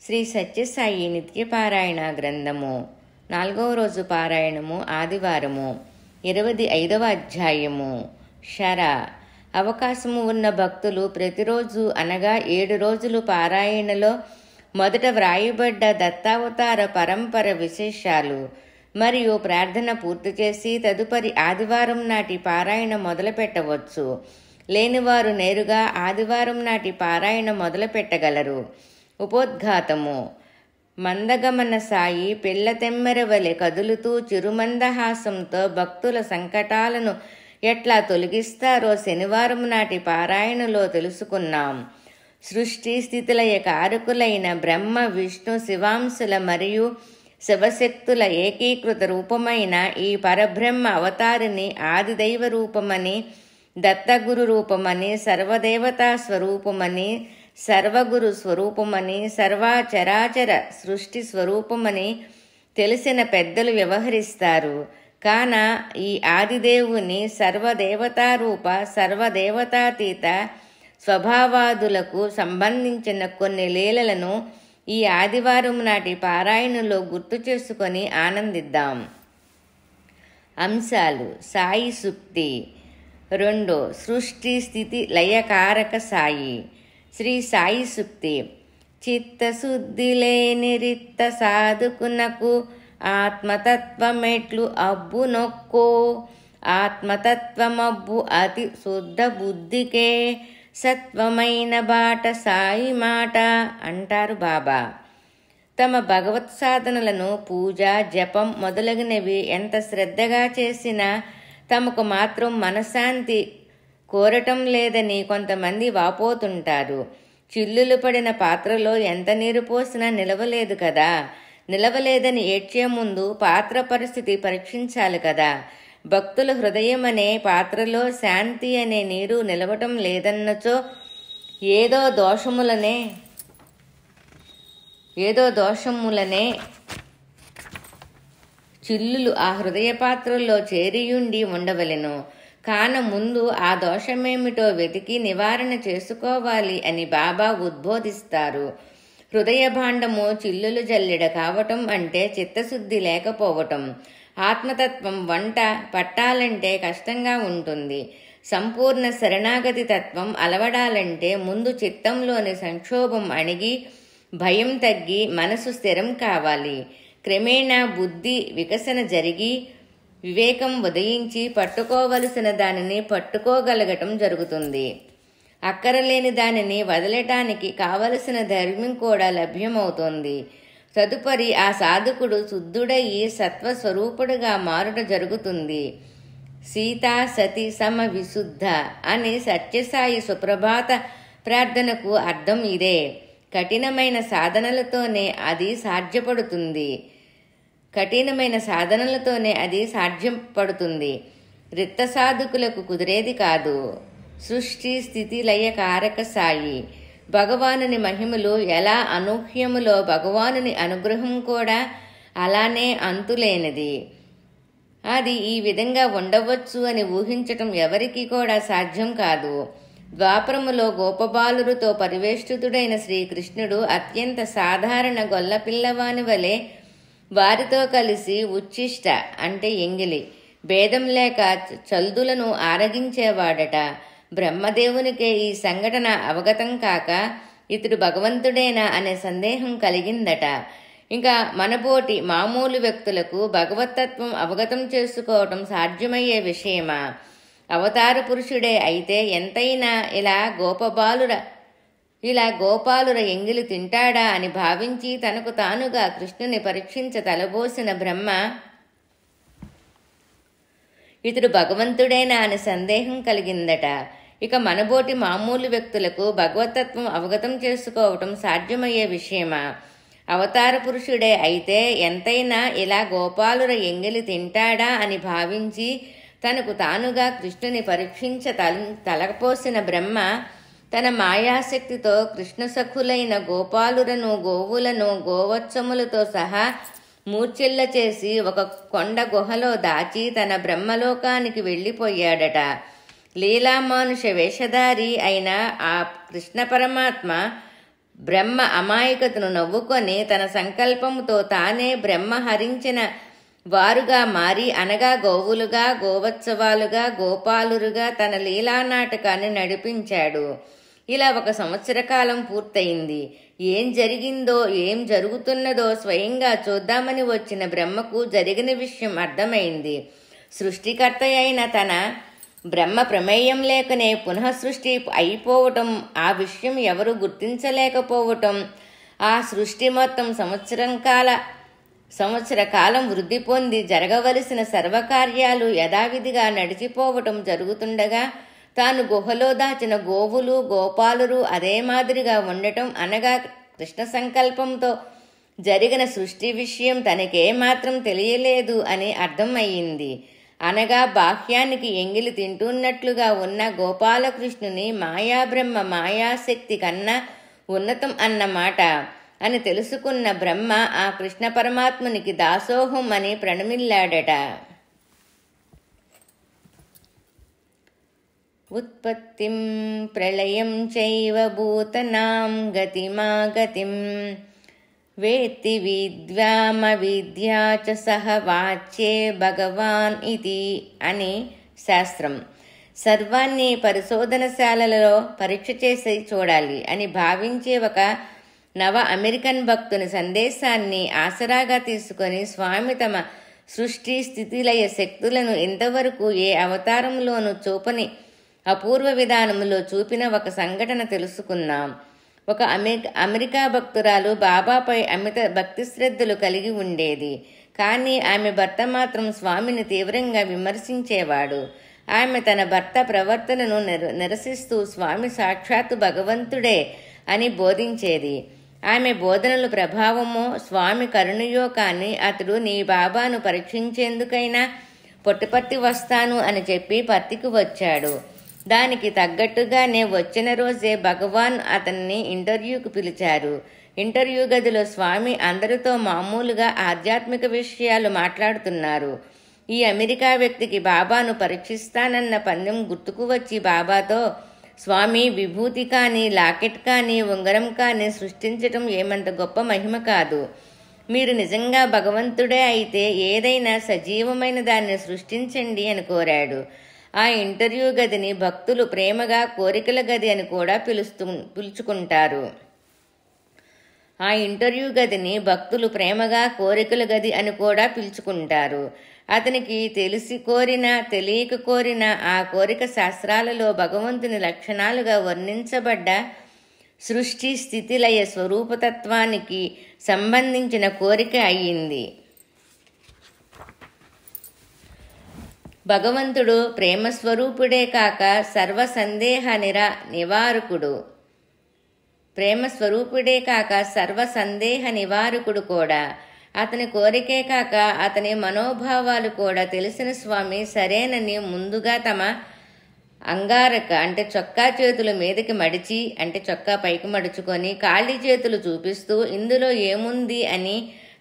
శ్రీ సత్యసాయి నిత్యపారాయణ గ్రంథము 4వ రోజు పారాయణము ఆదివారము 25వ అధ్యాయము శర. అవకాశము ఉన్న భక్తులు ప్రతిరోజు అనగా 7 రోజులు పారాయణలో మొదట వ్రాయబడ్డ దత్తావతార పరంపర విశేషాలు మరియు ప్రార్థన పూర్తి చేసి తదుపరి ఆదివారం నాటి పారాయణ మొదలు పెట్టవచ్చు. లేనివారు నేరుగా ఆదివారం నాటి పారాయణ మొదలు పెట్టగలరు. ఉపోద్ఘాతము. మందగమన సాయి పిల్ల తెమ్మెర వలె కదులుతూ చిరుమందహాసంతో భక్తుల సంకటాలను ఎట్లా తొలగిస్తారో శనివారం నాటి పారాయణలో తెలుసుకున్నాం. సృష్టి స్థితిలయ కారకులైన బ్రహ్మ విష్ణు శివాంశుల మరియు శివశక్తుల ఏకీకృత రూపమైన ఈ పరబ్రహ్మ అవతారిని ఆదిదైవ రూపమని, దత్తగురు రూపమని, సర్వదేవతా స్వరూపమని, సర్వగురు స్వరూపమని, సర్వచరాచర సృష్టి స్వరూపమని తెలిసిన పెద్దలు వ్యవహరిస్తారు. కాన ఈ ఆదిదేవుని సర్వదేవతారూప సర్వదేవతాతీత స్వభావాదులకు సంబంధించిన కొన్ని లీలలను ఈ ఆదివారం నాటి పారాయణలో గుర్తు చేసుకొని ఆనందిద్దాం. అంశాలు. సాయి సూక్తి 2. సృష్టి స్థితి లయకారక సాయి. శ్రీ సాయి సూక్తి. చిత్తశుద్ధి లేని రిత్త సాధుకునకు ఆత్మతత్వమెట్లు అబ్బు నొక్కో, ఆత్మతత్వమబ్బు అతి శుద్ధ బుద్ధికే సత్వమైన బాట సాయి మాట అంటారు బాబా. తమ భగవత్ సాధనలను పూజ జపం మొదలగునవి ఎంత శ్రద్ధగా చేసినా తమకు మాత్రం మనశ్శాంతి కోరటం లేదని కొంతమంది వాపోతుంటారు. చిల్లులు పడిన పాత్రలో ఎంత నీరు పోసినా నిలవలేదు కదా. నిలవలేదని ఏడ్చే ముందు పాత్ర పరిస్థితి పరీక్షించాలి కదా. భక్తుల హృదయం అనే పాత్రలో శాంతి అనే నీరు నిలవటం లేదన్నచో ఏదో దోషములనే చిల్లులు ఆ హృదయ పాత్రల్లో చేరియుండి ఉండవలెను. కాన ముందు ఆ దోషమేమిటో వెతికి నివారణ చేసుకోవాలి అని బాబా ఉద్బోధిస్తారు. హృదయ భాండము చిల్లులు జల్లెడ కావటం అంటే చిత్తశుద్ధి లేకపోవటం. ఆత్మతత్వం వంట పట్టాలంటే కష్టంగా ఉంటుంది. సంపూర్ణ శరణాగతి తత్వం అలవడాలంటే ముందు చిత్తంలోని సంక్షోభం అణిగి భయం తగ్గి మనసు స్థిరం కావాలి. క్రమేణా బుద్ధి వికసన జరిగి వివేకం ఉదయించి పట్టుకోవలసిన దానిని పట్టుకోగలగటం జరుగుతుంది. అక్కరలేని దానిని వదలటానికి కావలసిన ధైర్యం కూడా లభ్యమవుతోంది. తదుపరి ఆ సాధకుడు శుద్ధుడయి సత్వస్వరూపుడుగా మారుట జరుగుతుంది. సీతా సతి సమ విశుద్ధ అని సత్యసాయి సుప్రభాత ప్రార్థనకు అర్థం ఇదే. కఠినమైన సాధనలతోనే అది సాధ్యపడుతుంది. రిత్త సాధకులకు కుదిరేది కాదు. సృష్టి స్థితి లయ కారక సాయి. భగవానుని మహిమలు ఎలా అనూహ్యములో భగవానుని అనుగ్రహం కూడా అలానే అంతులేనిది. అది ఈ విధంగా ఉండవచ్చు అని ఊహించటం ఎవరికి కూడా సాధ్యం కాదు. ద్వాపరములో గోపబాలురుతో పరివేష్టితుడైన శ్రీకృష్ణుడు అత్యంత సాధారణ గొల్లపిల్లవాని వలె వారితో కలిసి ఉచ్ఛిష్ట అంటే ఎంగిలి భేదం లేక చల్దులను ఆరగించేవాడట. బ్రహ్మదేవునికే ఈ సంఘటన అవగతం కాక ఇతడు భగవంతుడేనా అనే సందేహం కలిగిందట. ఇంకా మనబోటి మామూలు వ్యక్తులకు భగవతత్వం అవగతం చేసుకోవటం సాధ్యమయ్యే విషయమా? అవతార పురుషుడే అయితే ఎంతైనా ఇలా గోపాలుర ఎంగిలి తింటాడా అని భావించి తనకు తానుగా కృష్ణుని పరీక్షించ తలబోసిన బ్రహ్మ ఇతడు భగవంతుడేనా అని సందేహం కలిగిందట. ఇక మనబోటి మామూలు వ్యక్తులకు భగవతత్వం అవగతం చేసుకోవటం సాధ్యమయ్యే విషయమా? అవతార పురుషుడే అయితే ఎంతైనా ఇలా గోపాలుర ఎంగిలి తింటాడా అని భావించి తనకు తానుగా కృష్ణుని పరీక్షించ తలపోసిన బ్రహ్మ తన మాయాశక్తితో కృష్ణ సఖులైన గోపాలులను గోవులను గోవత్సములతో సహా మూర్ఛిల్ల చేసి ఒక కొండ గుహలో దాచి తన బ్రహ్మలోకానికి వెళ్ళిపోయాడట. లీలామానుష వేషధారి అయిన ఆ కృష్ణ పరమాత్మ బ్రహ్మ అమాయకతను నవ్వుకొని తన సంకల్పముతో తానే బ్రహ్మ హరించిన వారుగా మారి, అనగా గోవులుగా, గోవత్సవాలుగా, గోపాలురుగా తన లీలా నాటకాన్ని నడిపించాడు. ఇలా 1 సంవత్సర కాలం పూర్తయింది. ఏం జరిగిందో, ఏం జరుగుతున్నదో స్వయంగా చూద్దామని వచ్చిన బ్రహ్మకు జరిగిన విషయం అర్థమైంది. సృష్టికర్త అయిన తన బ్రహ్మ ప్రమేయం లేకనే పునః సృష్టి అయిపోవటం, ఆ విషయం ఎవరు గుర్తించలేకపోవటం, ఆ సృష్టి మొత్తం సంవత్సర కాలం వృద్ధి పొంది జరగవలసిన సర్వకార్యాలు యథావిధిగా నడిచిపోవటం జరుగుతుండగా, తాను గుహలో దాచిన గోవులు, గోపాలురు అదే మాదిరిగా ఉండటం, అనగా కృష్ణ సంకల్పంతో జరిగిన సృష్టి విషయం తనకేమాత్రం తెలియలేదు అని అర్థం అయ్యింది. అనగా బాహ్యానికి ఎంగిలి తింటున్నట్లుగా ఉన్న గోపాలకృష్ణుని మాయాబ్రహ్మ మాయాశక్తి కన్నా ఉన్నతం అన్నమాట అని తెలుసుకున్న బ్రహ్మ ఆ కృష్ణ పరమాత్మునికి దాసోహం అని ప్రణమిల్లాడట. ఉత్పత్తిం ప్రళయం చైవ భూతనాం గతిమాగతిం వేత్తి విద్యామవిద్యా చ సహ వాచ్యే భగవాన్ ఇది అని శాస్త్రం. సర్వాన్ని పరిశోధనశాలలో పరీక్ష చేసి చూడాలి అని భావించే ఒక నవ అమెరికన్ భక్తుని సందేశాన్ని ఆసరాగా తీసుకొని స్వామి తమ సృష్టి స్థితిలయ శక్తులను ఇంతవరకు ఏ అవతారంలోనూ చూపని అపూర్వ విధానంలో చూపిన ఒక సంఘటన తెలుసుకున్నాం. ఒక అమెరికా భక్తురాలు బాబాపై అమిత భక్తి శ్రద్ధలు కలిగి ఉండేది. కానీ ఆమె భర్త మాత్రం స్వామిని తీవ్రంగా విమర్శించేవాడు. ఆమె తన భర్త ప్రవర్తనను నిరసిస్తూ స్వామి సాక్షాత్తు భగవంతుడే అని బోధించేది. ఆమె బోధనల ప్రభావమో స్వామి కరుణయో కానీ అతడు నీ బాబాను పరీక్షించేందుకైనా పుట్టపర్తి వస్తాను అని చెప్పి పర్తికి వచ్చాడు. దానికి తగ్గట్టుగానే వచ్చిన రోజే భగవాన్ అతన్ని ఇంటర్వ్యూకి పిలిచారు. ఇంటర్వ్యూ గదిలో స్వామి అందరితో మామూలుగా ఆధ్యాత్మిక విషయాలు మాట్లాడుతున్నారు. ఈ అమెరికా వ్యక్తికి బాబాను పరీక్షిస్తానన్న పందెం గుర్తుకు వచ్చి బాబాతో, స్వామి, విభూతి కానీ, లాకెట్ కానీ, ఉంగరం కానీ సృష్టించటం ఏమంత గొప్ప మహిమ కాదు. మీరు నిజంగా భగవంతుడే అయితే ఏదైనా సజీవమైన దాన్ని సృష్టించండి అని కోరాడు. ఆ ఇంటర్వ్యూ గదిని భక్తులు ప్రేమగా కోరికల గది అని కూడా పిలుచుకుంటారు. ఆ ఇంటర్వ్యూ గదిని భక్తులు ప్రేమగా కోరికల గది అని కూడా పిలుచుకుంటారు. అతనికి తెలిసి కోరినా తెలియక కోరినా ఆ కోరిక శాస్త్రాలలో భగవంతుని లక్షణాలుగా వర్ణించబడ్డ సృష్టి స్థితిలయ స్వరూపతత్వానికి సంబంధించిన కోరిక అయ్యింది. భగవంతుడు ప్రేమస్వరూపుడే కాక సర్వ సందేహ నివారకుడు. ప్రేమస్వరూపుడే కాక సర్వ సందేహ నివారకుడు కూడా. అతని కోరికే కాక అతని మనోభావాలు కూడా తెలిసిన స్వామి సరేనని ముందుగా తమ అంగారక అంటే చొక్కా చేతుల మీదకి మడిచి, అంటే చొక్కా పైకి మడుచుకొని ఖాళీ చేతులు చూపిస్తూ ఇందులో ఏముంది అని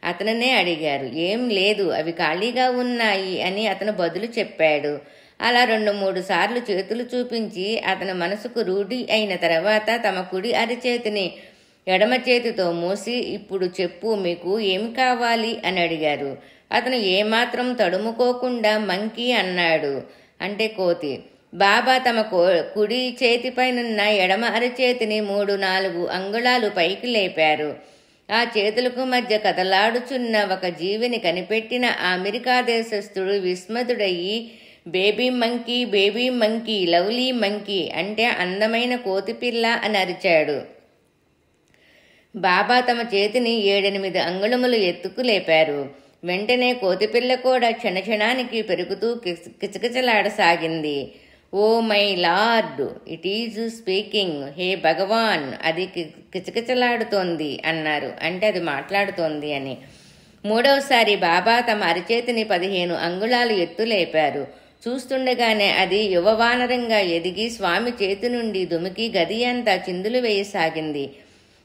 అతననే అడిగారు. ఏం లేదు, అవి ఖాళీగా ఉన్నాయి అని అతను బదులు చెప్పాడు. అలా 2-3 సార్లు చేతులు చూపించి అతని మనసుకు రూఢి అయిన తర్వాత తమ కుడి అరిచేతిని ఎడమ చేతితో మూసి, ఇప్పుడు చెప్పు, మీకు ఏమి కావాలి అని అడిగారు. అతను ఏమాత్రం తడుముకోకుండా మంకీ అన్నాడు, అంటే కోతి. బాబా తమ కుడి చేతిపైనున్న ఎడమ అరచేతిని 3-4 అంగుళాలు పైకి లేపారు. ఆ చేతులకు మధ్య కదలాడుచున్న ఒక జీవిని కనిపెట్టిన ఆ అమెరికా దేశస్థుడు విస్మతుడయ్యి, baby monkey, baby monkey, lovely monkey, అంటే అందమైన కోతిపిల్ల అని అరిచాడు. బాబా తమ చేతిని 7-8 అంగుళములు ఎత్తుకు లేపారు. వెంటనే కోతిపిల్ల కూడా క్షణక్షణానికి పెరుగుతూ కిచకిచలాడసాగింది. Oh my lord, it is speaking. హే భగవాన్, అది కిచకిచలాడుతోంది అన్నారు, అంటే అది మాట్లాడుతోంది అని. 3వసారి బాబా తమ అరిచేతిని 15 అంగుళాలు ఎత్తు లేపారు. చూస్తుండగానే అది యువవానరంగా ఎదిగి స్వామి చేతి నుండి దుమికి గది అంతా చిందులు వేయసాగింది.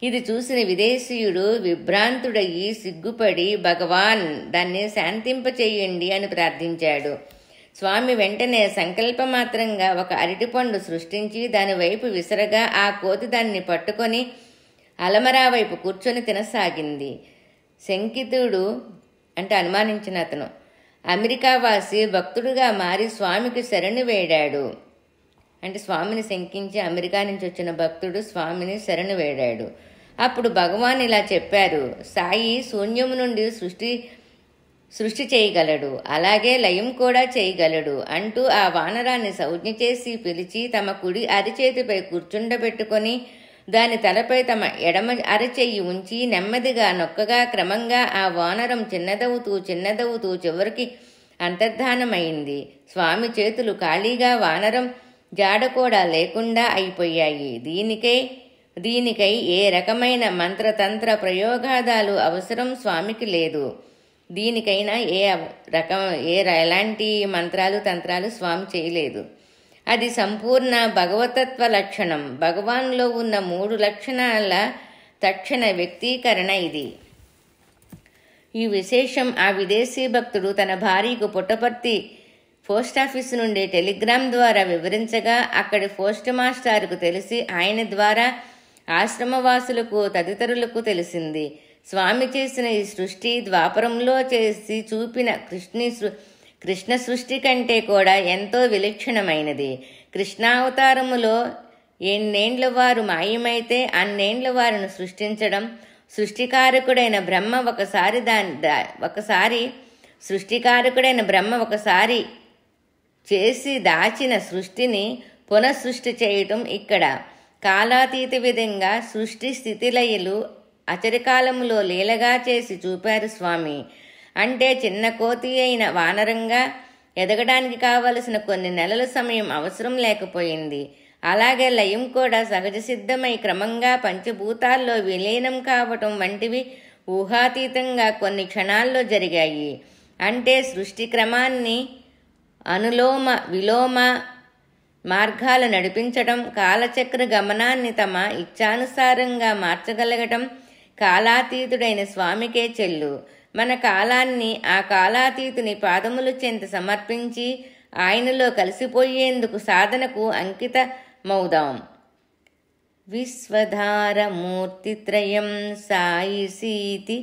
ఇది చూసిన విదేశీయుడు విభ్రాంతుడయ్యి సిగ్గుపడి, భగవాన్, దాన్ని శాంతింపచేయండి అని ప్రార్థించాడు. స్వామి వెంటనే సంకల్పమాత్రంగా ఒక అరటిపండు సృష్టించి దాని వైపు విసరగా ఆ కోతి దాన్ని పట్టుకొని అలమరా వైపు కూర్చొని తినసాగింది. శంకితుడు అంటే అనుమానించిన అతను అమెరికా వాసి భక్తుడుగా మారి స్వామికి శరణు వేడాడు. అంటే స్వామిని శంకించి అమెరికా నుంచి వచ్చిన భక్తుడు స్వామిని శరణు వేడాడు. అప్పుడు భగవాన్ ఇలా చెప్పారు, సాయి శూన్యము నుండి సృష్టి చేయగలడు, అలాగే లయం కూడా చేయగలడు అంటూ ఆ వానరాన్ని సంజ్ఞ చేసి పిలిచి తమ కుడి అరిచేతిపై కూర్చుండబెట్టుకొని దాని తలపై తమ ఎడమ అరచెయ్యి ఉంచి నెమ్మదిగా నొక్కగా క్రమంగా ఆ వానరం చిన్నదవుతూ చివరికి అంతర్ధానమైంది. స్వామి చేతులు ఖాళీగా వానరం జాడ కూడా లేకుండా అయిపోయాయి. దీనికై ఏ రకమైన మంత్రతంత్ర ప్రయోగాదాలు అవసరం స్వామికి లేదు. దీనికైనా ఎలాంటి మంత్రాలు తంత్రాలు స్వామి చేయలేదు. అది సంపూర్ణ భగవతత్వ లక్షణం. భగవాన్లో ఉన్న 3 లక్షణాల తక్షణ వ్యక్తీకరణ ఇది. ఈ విశేషం ఆ విదేశీ భక్తుడు తన భార్యకు పుట్టపర్తి పోస్టాఫీసు నుండి టెలిగ్రామ్ ద్వారా వివరించగా అక్కడి పోస్ట్ మాస్టర్కు తెలిసి ఆయన ద్వారా ఆశ్రమవాసులకు తదితరులకు తెలిసింది. స్వామి చేసిన ఈ సృష్టి ద్వాపరంలో చేసి చూపిన కృష్ణ సృష్టి కంటే కూడా ఎంతో విలక్షణమైనది. కృష్ణావతారములో ఎన్నేండ్ల వారు మాయమైతే అన్నేండ్ల వారిని సృష్టించడం, సృష్టికారకుడైన బ్రహ్మ ఒకసారి చేసి దాచిన సృష్టిని పునఃసృష్టి చేయటం ఇక్కడ. కాలాతీత విధంగా సృష్టి స్థితిలయలు అచరికాలములో లీలగా చేసి చూపారు స్వామి. అంటే చిన్న కోతి అయిన వానరంగా ఎదగడానికి కావలసిన కొన్ని నెలల సమయం అవసరం లేకపోయింది. అలాగే లయం కూడా సహజ సిద్ధమై క్రమంగా పంచభూతాల్లో విలీనం కావటం వంటివి ఊహాతీతంగా కొన్ని క్షణాల్లో జరిగాయి. అంటే సృష్టి క్రమాన్ని అనులోమ విలోమ మార్గాలు నడిపించడం, కాలచక్ర గమనాన్ని తమ ఇచ్ఛానుసారంగా మార్చగలగటం కాలాతీతుడైన స్వామికే చెల్లు. మన కాలాన్ని ఆ కాలాతీతుని పాదముల చెంత సమర్పించి ఆయనలో కలిసిపోయేందుకు సాధనకు అంకితమౌదాం. విశ్వధారమూర్తిత్రయం సాయి సీతి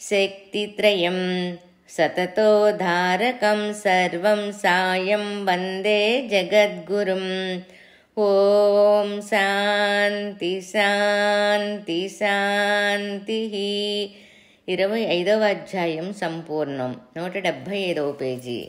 శక్తిత్రయం సతతోధారకం సర్వం సాయం వందే జగద్గురుం. ఓం శాంతి శాంతి శాంతి. 25వ అధ్యాయం సంపూర్ణం. 175వ పేజీ.